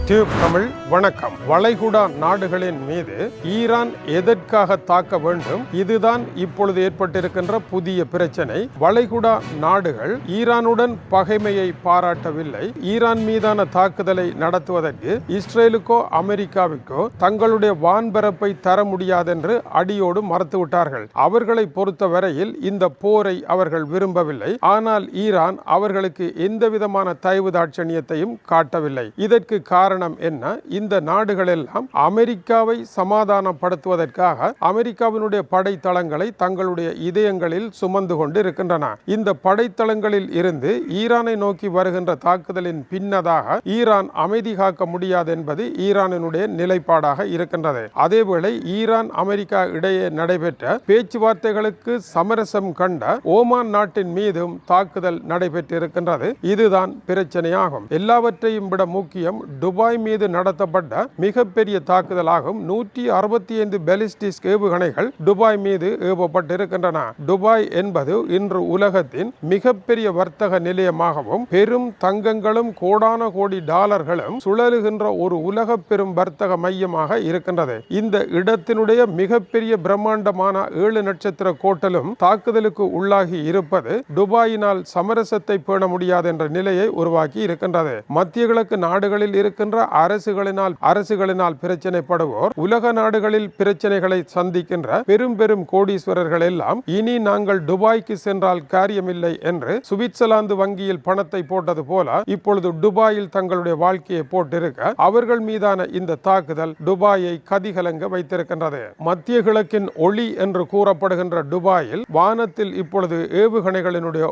Tube Tamil வணக்கம். வளைகுடா நாடுகளின் மீது ஈரான் எதற்காக தாக்க வேண்டும்? இதுதான் இப்பொழுது ஏற்பட்டிருக்கின்ற புதிய பிரச்சனை. வளைகுடா நாடுகள் ஈரானுடன் பகைமையை பாராட்டவில்லை. ஈரான் மீதான தாக்குதலை நடத்துவதற்கு இஸ்ரேலுக்கோ அமெரிக்காவுக்கோ தங்களுடைய வான்பரப்பை தர முடியாதென்று அடியோடு மறுத்துவிட்டார்கள். அவர்களை பொறுத்தவரையில் இந்த போரை அவர்கள் விரும்பவில்லை. ஆனால் ஈரான் அவர்களுக்கு எந்த விதமான தயவு தாட்சணியத்தையும் காட்டவில்லை. இதற்கு காரணம் என்ன? இந்த நாடுகள் எல்லாம் அமெரிக்காவை சமாதானப்படுத்துவதற்காக அமெரிக்காவினுடைய படைத்தளங்களை தங்களுடைய இதயங்களில் சுமந்து கொண்டு இருக்கின்றன. இந்த படைத்தளங்களில் இருந்து ஈரானை நோக்கி வருகின்ற தாக்குதலின் பின்னதாக ஈரான் அமைதி காக்க முடியாது என்பது ஈரானினுடைய நிலைப்பாடாக இருக்கின்றது. அதேவேளை ஈரான் அமெரிக்கா இடையே நடைபெற்ற பேச்சுவார்த்தைகளுக்கு சமரசம் கண்ட ஓமான் நாட்டின் மீதும் தாக்குதல் நடைபெற்றிருக்கின்றது. இதுதான் பிரச்சனையாகும். எல்லாவற்றையும் விட முக்கியம் துபாய் மீது நடத்தப்பட்ட மிகப்பெரிய தாக்குதலாகும். 165 பாலிஸ்டிக் ஏவுகணைகள் துபாய் மீது ஏவப்பட்டிருக்கின்றன. துபாய் என்பது இன்று உலகத்தின் மிகப்பெரிய வர்த்தக நிலையமாகவும் பெரும் தங்கங்களும் கோடான கோடி டாலர்களும் சுழலுகின்ற ஒரு உலக பெரும் வர்த்தக மையமாக இருக்கின்றது. இந்த இடத்தினுடைய மிகப்பெரிய பிரம்மாண்டமான 7 நட்சத்திர கோட்டலும் தாக்குதலுக்கு உள்ளாகி இருப்பது துபாயினால் சமரசத்தை பேண முடியாது என்ற நிலையை உருவாக்கி இருக்கின்றது. மத்திய கிழக்கு நாடுகளில் இருக்கின்ற அரசுகளினால் பிரச்சனைப்படுவோர் உலக நாடுகளில் பிரச்சனைகளை சந்திக்கின்ற பெரும் பெரும் கோடீஸ்வரர்கள் எல்லாம் இனி நாங்கள் துபாய்க்கு சென்றால் காரியமில்லை என்று சுவிட்சர்லாந்து வங்கியில் பணத்தை போட்டது போல இப்பொழுது துபாயில் தங்களுடைய வாழ்க்கையை போட்டிருக்க அவர்கள் மீதான இந்த தாக்குதல் துபாயை கதிகலங்க வைத்திருக்கின்றது. மத்திய கிழக்கின் ஒளி என்று கூறப்படுகின்ற துபாயில் வானத்தில் இப்பொழுது ஏவுகணைகளினுடைய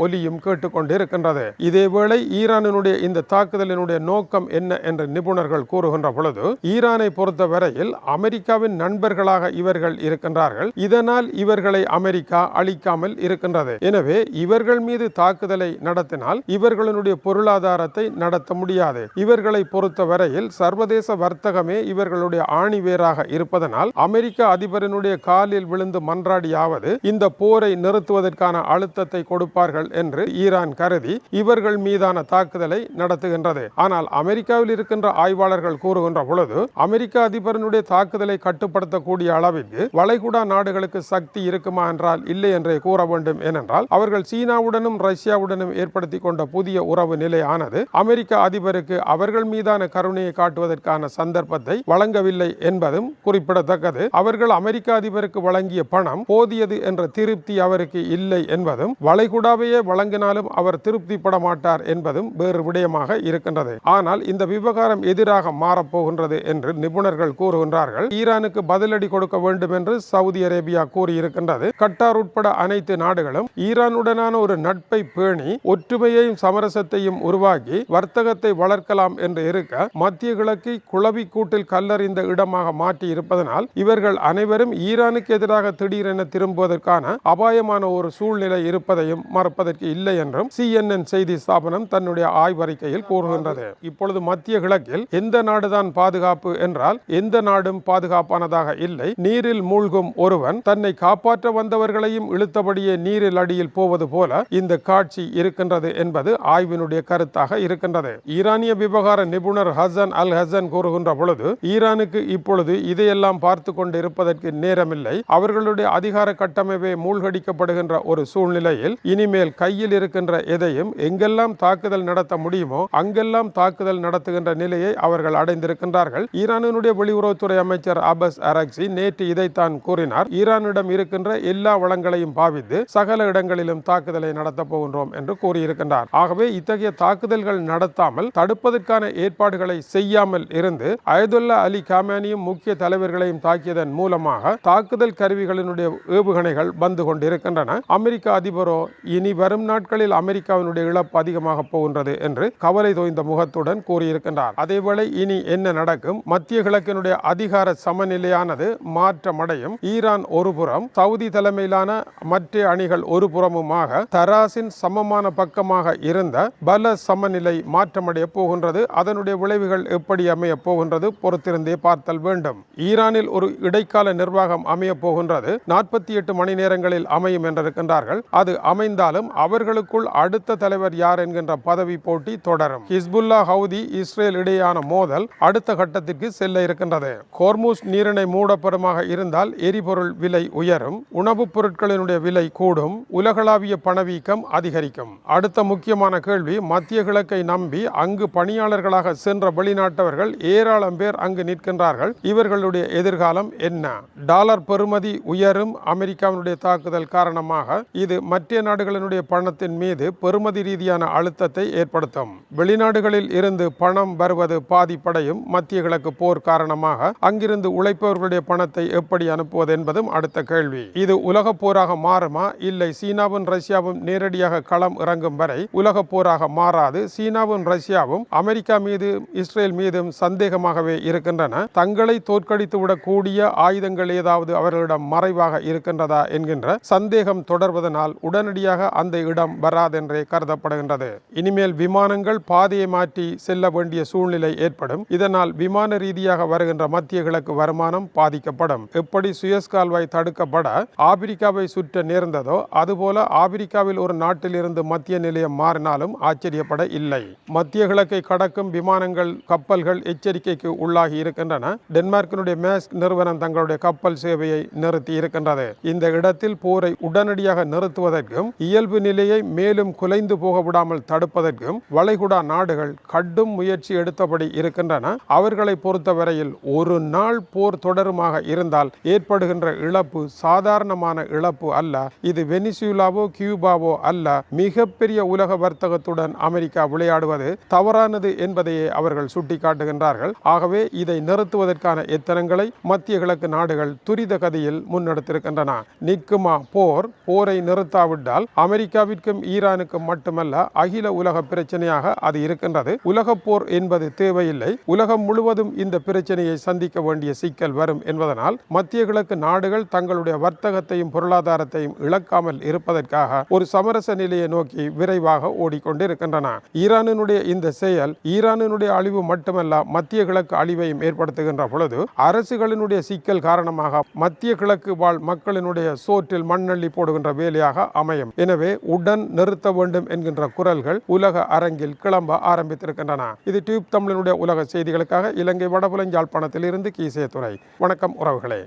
ஒளியும் கேட்டுக்கொண்டிருக்கின்றது. இதேவேளை ஈரானினுடைய இந்த தாக்குதலினுடைய நோக்கம் என்ன என்று நிபுணர்கள் கூறுகின்ற பொழுது ஈரானை பொறுத்தவரையில் அமெரிக்காவின் நண்பர்களாக இவர்கள் இருக்கின்றார்கள். இதனால் இவர்களை அமெரிக்கா அழிக்காமல் இருக்கின்றது. எனவே இவர்கள் மீது தாக்குதலை நடத்தினால் இவர்களுடைய பொருளாதாரத்தை நடத்த முடியாது. இவர்களை பொறுத்தவரையில் சர்வதேச வர்த்தகமே இவர்களுடைய ஆணிவேராக இருப்பதனால் அமெரிக்க அதிபரினுடைய காலில் விழுந்து மன்றாடியாவது இந்த போரை நிறுத்துவதற்கான அழுத்தத்தை கொடுப்பார்கள் என்று ஈரான் கருதி இவர்கள் மீதான தாக்குதலை நடத்துகின்றது. ஆனால் அமெரிக்காவில் இருக்கின்ற ஆய்வாளர்கள் கூறுகின்ற பொழுது அமெரிக்க அதிபரினுடைய தாக்குதலை கட்டுப்படுத்தக்கூடிய அளவிற்கு வளைகுடா நாடுகளுக்கு சக்தி இருக்குமா என்றால் இல்லை என்றே கூற வேண்டும். ஏனென்றால் அவர்கள் சீனாவுடனும் ரஷ்யாவுடனும் ஏற்படுத்திக் கொண்ட புதிய உறவு நிலையானது அமெரிக்க அதிபருக்கு அவர்கள் மீதான கருணையை காட்டுவதற்கான சந்தர்ப்பத்தை வழங்கவில்லை என்பதும் குறிப்பிடத்தக்கது. அவர்கள் அமெரிக்க அதிபருக்கு வழங்கிய பணம் போதியது என்ற திருப்தி அவருக்கு இல்லை என்பதும் வளைகுடாவையே வழங்கினாலும் அவர் திருப்திப்பட மாட்டார் என்பதும் வேறு விடயமாக இருக்கின்றது. ஆனால் இந்த விவகாரம் எதிராக மாறப்போகின்றது என்று நிபுணர்கள் கூறுகின்றார்கள். ஈரானுக்கு பதிலடி கொடுக்க வேண்டும் என்று சவுதி அரேபியா கூறியிருக்கின்றது. கட்டார் உட்பட அனைத்து நாடுகளும் ஈரானுடனான ஒரு நட்பை பேணி ஒற்றுமையையும் சமரசத்தையும் உருவாக்கி வர்த்தகத்தை வளர்க்கலாம் என்று இருக்க மத்திய கிழக்கை குளவி கூட்டில் கல்லறிந்த இடமாக மாற்றி இருப்பதனால் இவர்கள் அனைவரும் ஈரானுக்கு எதிராக திடீரென திரும்புவதற்கான அபாயமான ஒரு சூழ்நிலை இருப்பதையும் மறப்பதற்கு இல்லை என்றும் CNN செய்தி ஸ்தாபனம் தன்னுடைய ஆய்வறிக்கையில் கூறுகின்றது. இப்பொழுது மத்திய கிழக்கில் எந்த நாடுதான் பாதுகாப்பு என்றால் எந்த நாடும் பாதுகாப்பானதாக இல்லை. நீரில் மூழ்கும் ஒருவன் தன்னை காப்பாற்ற வந்தவர்களையும் இழுத்தபடியே நீரில் அடியில் போவது போல இந்த காட்சி இருக்கின்றது என்பது ஆய்வினுடைய கருத்தாக இருக்கின்றது. ஈரானிய விவகார நிபுணர் ஹசன் அல் ஹசன் கூறுகின்ற பொழுது ஈரானுக்கு இப்பொழுது இதையெல்லாம் பார்த்து கொண்டு இருப்பதற்கு நேரமில்லை. அவர்களுடைய அதிகார கட்டமைப்பை மூழ்கடிக்கப்படுகின்ற ஒரு சூழ்நிலையில் இனிமேல் கையில் இருக்கின்ற எதையும் எங்கெல்லாம் தாக்குதல் நடத்த முடியுமோ அங்கெல்லாம் தாக்குதல் நடத்துகின்ற நிலையை அவர்கள் அடைந்திருக்கின்றார்கள். ஈரானினுடைய வெளியுறவுத்துறை அமைச்சர் அப்பாஸ் அரக்சி நேற்று இதைத்தான் கூறினார். ஈரானிடம் இருக்கின்ற எல்லா வளங்களையும் பாவித்து சகல இடங்களிலும் தாக்குதலை நடத்தப் போகின்றோம் என்று கூறியிருக்கின்றார். ஆகவே இத்தகைய தாக்குதல்கள் நடத்தாமல் தடுப்பதற்கான ஏற்பாடுகளை செய்யாமல் இருந்து அயதுல்லா அலி காமேனியும் முக்கிய தலைவர்களையும் தாக்கியதன் மூலமாக தாக்குதல் கருவிகளினுடைய ஏவுகணைகள் வந்து கொண்டிருக்கின்றன. அமெரிக்க அதிபரோ இனி வரும் நாட்களில் அமெரிக்காவினுடைய இழப்பு அதிகமாக போகின்றது என்று கவலை தோய்ந்த முகத்துடன் கூறியிருக்கின்றார். அதேவேளை இனி என்ன நடக்கும்? மத்திய கிழக்கினுடைய அதிகார சமநிலையானது மாற்றமடையும். ஈரான் ஒரு புறம், சவுதி தலைமையிலான மற்ற அணிகள் ஒரு புறமுமாக தராசின் சமமான பக்கமாக இருந்த பல சமநிலை மாற்றமடைய போகின்றது. அதனுடைய விளைவுகள் எப்படி அமைய போகின்றது பொறுத்திருந்தே பார்த்தல் வேண்டும். ஈரானில் ஒரு இடைக்கால நிர்வாகம் அமைய போகின்றது. 48 மணி நேரங்களில் அமையும் என்றிருக்கின்றார்கள். அது அமைந்தாலும் அவர்களுக்குள் அடுத்த தலைவர் யார் என்கின்ற பதவி போட்டி தொடரும். ஹிஸ்புல்லா ஹவுதி இஸ்ரேல் இடையேயான மோதல் அடுத்த கட்டத்திற்கு செல்ல இருக்கின்றது. ஹோர்முஸ் நீரிணை மூடப்பெறுமாக இருந்தால் எரிபொருள் விலை உயரும், உணவுப் பொருட்களினுடைய விலை கூடும், உலகளாவிய பணவீக்கம் அதிகரிக்கும். அடுத்த முக்கியமான கேள்வி, மத்திய கிழக்கை நம்பி அங்கு பணியாளர்களாக சென்ற வெளிநாட்டவர்கள் ஏராளம் பேர் அங்கு நிற்கின்றார்கள். இவர்களுடைய எதிர்காலம் என்ன? டாலர் பெறுமதி உயரும் அமெரிக்காவினுடைய தாக்குதல் காரணமாக இது மற்ற நாடுகளினுடைய பணத்தின் மீது பெறுமதி ரீதியான அழுத்தத்தை ஏற்படுத்தும். வெளிநாடுகளில் இருந்து பணம் வருவது பாதிப்படையும். மத்திய கிழக்கு போர் காரணமாக அங்கிருந்து உழைப்பவர்களுடைய பணத்தை எப்படி அனுப்புவது என்பதும் அடுத்த கேள்வி. இது உலக போராக மாறுமா, இல்லை சீனாவும் ரஷ்யாவும் நேரடியாக களம் இறங்கும் வரை உலக போராக மாறாது. சீனாவும் ரஷ்யாவும் அமெரிக்கா மீது இஸ்ரேல் மீதும் சந்தேகமாகவே இருக்கின்றன. தங்களை தோற்கடித்து விடக்கூடிய ஆயுதங்கள் ஏதாவது அவர்களிடம் மறைவாக இருக்கின்றதா என்கின்ற சந்தேகம் தொடர்வதனால் உடனடியாக அந்த இடம் வராதென்றே கருதப்படுகின்றது. இனிமேல் விமானங்கள் பாதையை மாற்றி செல்ல வேண்டிய சூழ்நிலை ஏற்படும். இதனால் விமான ரீதியாக வருகின்ற மத்திய கிழக்கு வருமானம் பாதிக்கப்படும். எப்படி சுயஸ் கால்வாய் தடுக்கப்பட ஆப்பிரிக்காவை சுற்ற நேர்ந்ததோ அதுபோல ஆப்பிரிக்காவில் ஒரு நாட்டில் இருந்து மத்திய நிலையம் மாறினாலும் ஆச்சரியப்பட இல்லை. மத்திய கிழக்கை கடக்கும் விமானங்கள், கப்பல்கள் எச்சரிக்கைக்கு உள்ளாகி இருக்கின்றன. டென்மார்க்கினுடைய மேஸ்க் நிறுவனம் தங்களுடைய கப்பல் சேவையை நிறுத்தி இருக்கின்றது. இந்த இடத்தில் போரை உடனடியாக நிறுத்துவதற்கும் இயல்பு நிலையை மேலும் குலைந்து போக விடாமல் தடுப்பதற்கும் வளைகுடா நாடுகள் கடும் முயற்சி எடுத்தபடி இருக்கின்றன. அவர்களை பொறுத்தவரையில் ஒரு நாள் போர் தொடருமாக இருந்தால் ஏற்படுகின்ற இழப்பு சாதாரணமான இழப்பு அல்ல. இது வெனிசுலாவோ கியூபாவோ அல்ல. மிகப்பெரிய உலக வர்த்தகத்துடன் அமெரிக்கா விளையாடுவது தவறானது என்பதையே அவர்கள் சுட்டிக்காட்டுகின்றார்கள். ஆகவே இதை நிறுத்துவதற்கான எத்தனங்களை மத்திய கிழக்கு நாடுகள் துரித கதியில் முன்னெடுத்திருக்கின்றன. நிற்குமா போர்? போரை நிறுத்தாவிட்டால் அமெரிக்காவிற்கும் ஈரானுக்கும் மட்டுமல்ல அகில உலக பிரச்சனையாக அது இருக்கின்றது. உலக போர் என்பது தேவையில்லை. உலகம் முழுவதும் இந்த பிரச்சனையை சந்திக்க வேண்டிய சிக்கல் வரும் என்பதனால் மத்திய கிழக்கு நாடுகள் தங்களுடைய வர்த்தகத்தையும் பொருளாதாரத்தையும் இழக்காமல் இருப்பதற்காக ஒரு சமரச நிலையை நோக்கி விரைவாக ஓடிக்கொண்டிருக்கின்றன. ஈரானினுடைய இந்த செயல் ஈரானினுடைய அழிவு மட்டுமல்ல மத்திய கிழக்கு அழிவையும் ஏற்படுத்துகின்ற பொழுது அரசுகளினுடைய சிக்கல் காரணமாக மத்திய கிழக்கு வாழ் மக்களினுடைய சோற்றில் மண்ணள்ளி போடுகின்ற வேலையாக அமையும். எனவே உடன் நிறுத்த வேண்டும் என்கின்ற குரல்கள் உலக அரங்கில் கிளம்ப ஆரம்பித்திருக்கின்றன. இது டியூப் தமிழனுடைய உலக செய்திகளுக்காக இலங்கை வடபுலஞ்சாழ்ப்பாணத்தில் இருந்து கீசே துறை. வணக்கம் உறவுகளே.